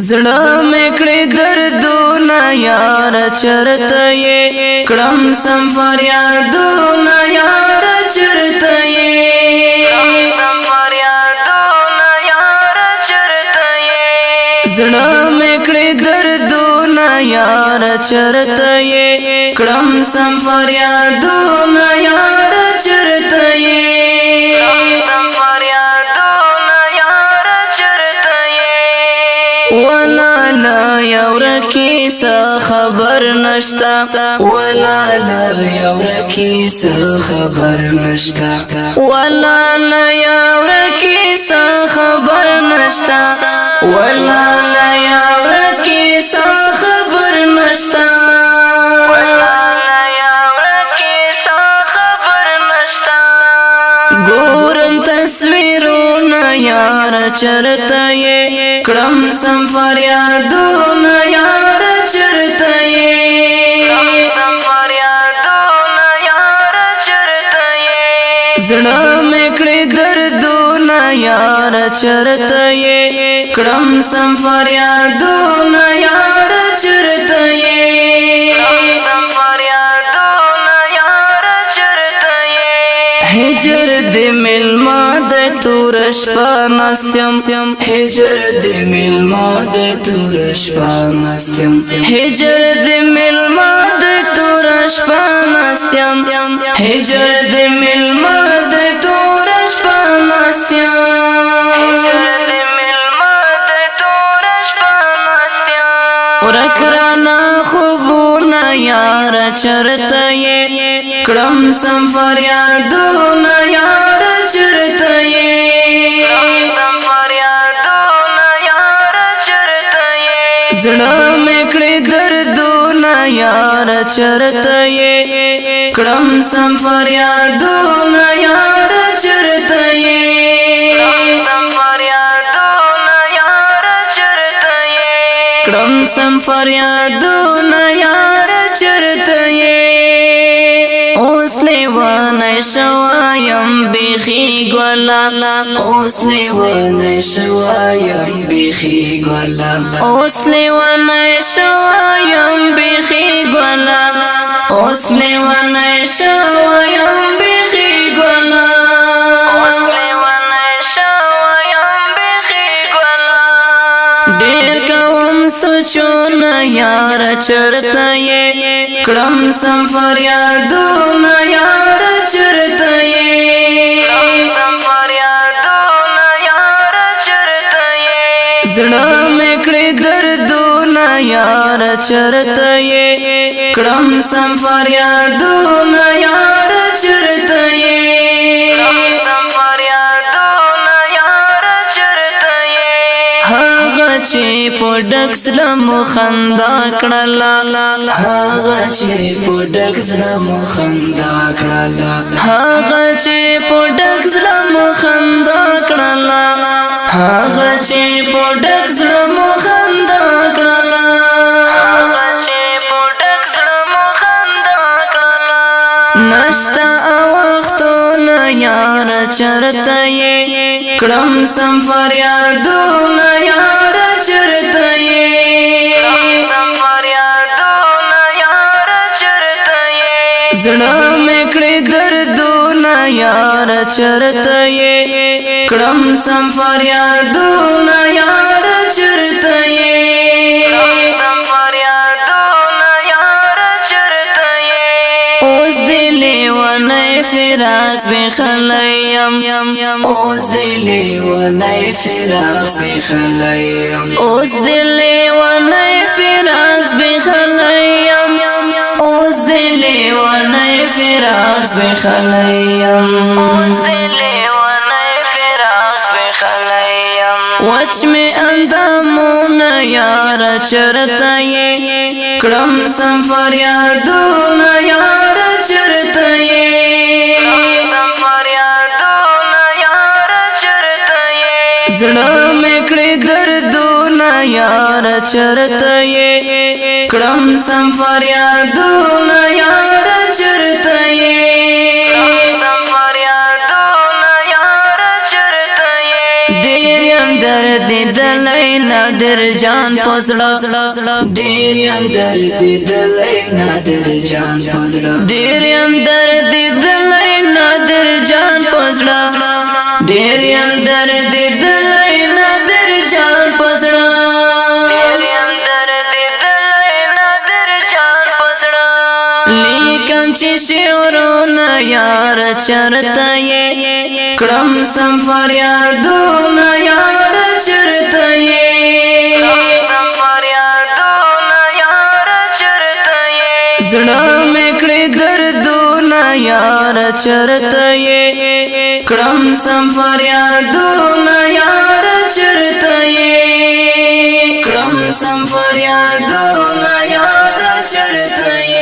زړه مې کړې دردونه یار چرته یې کړم سم فریادونه یار چرته یې سم فریادونه یار چرته یې زړه مې کړې دردونه یار چرته یې کړم سم فریادونه یار چرته یې سم فریادونه یار چرته یې ولا لا یورکی څه خبر نشتا ولا لا یورکی څه خبر نشتا ولا لا یورکی څه خبر نشتا ولا لا یورکی څه خبر نشتا ولا لا یورکی څه خبر نشتا ګورم تصویرونه یار چرته یې کړم سم فریادونه یار چرته یې کړم سم فریادونه یار چرته یې زړه مې کړې دردونه یار چرته یې کړم سم فریادونه یار چرته یې کړم سم فریادونه یار چرته یې هجر دې ملما د تور شپه نستم هجر دې ملما د تور شپه نستم هجر دې ملما د تور شپه نستم هجر دې ملما د تور شپه نستم هجر دې ملما د تور شپه نستم ورکرانا خوبونه یار چرته یې کړم سم فریادونه یار چرته یې کړم سم فریادونه یار چرته یې زړه مې کړې دردونه یار چرته یې کړم سم فریادونه یار چرته یې کړم سم فریادونه یار چرته یې کړم سم فریادونه یار چرته یې اوس لیوانه شوایم بیخي ګولا اوس لیوانه شوایم بیخي ګولا اوس لیوانه شوایم بیخي ګولا اوس لیوانه شوایم بیخي ګولا اوس لیوانه شوایم بیخي ګولا ډېر کوم سوچونه یار چرته یې کړم سم فریادونه یار چرته یې کړم سم فریادونه یار چرته یې زړه مې کړې دردونه یار چرته یې کړم سم فریادونه یار چرته یې کړم سم فریادونه یار چرته یې هغه چې په ډک زړه مو خندا کړله هغه چې په ډک زړه مو خندا کړله هغه چې په ډک زړه مو خندا کړله هغه چې په ډک زړه مو خندا کړله هغه چې په ډک زړه مو خندا کړله نشته وختونه یار چرته یې کړم سم فریادونه یار چرته یې کړم سم فریادونه یار چرته یې زړه مې کړې دردونه یار چرته یې کړم سم فریادونه یار چرته یې کړم سم فریادونه یار چرته یې اوس دې لیوانه فراق بخلیم اوس دې لیوانه فراق بخلیم اوس دې لیوانه فراق بخلیم اوس دې لیوانه فراق بخلیم اوس دې لیوانه فراق بخلیم وچ می اندامونه یار چرته یې کړم سم فریادونه یار چرته یې کړم سم فریادونه یار چرته یې زړه مې کړې دردونه یار چرته یې کړم سم فریادونه یار چرته یې کړم سم فریادونه یار چرته یې ډېر یم درد دلی نادر جان پزړه ډیر یم درد دلی نادر جان پزړه ډیر یم درد دلی نادر جان پزړه ډیر یم درد دلی نادر جان پزړه ډیر یم درد دلی نادر جان پزړه لیکم چې شعرونه یار چرته یې کړم سم فریادونه یار چرته یې کړم سم فریادونه یار چرته یې زړه مې کړې دردونه یار چرته یې کړم سم فریادونه یار چرته یې کړم سم فریادونه یار چرته یې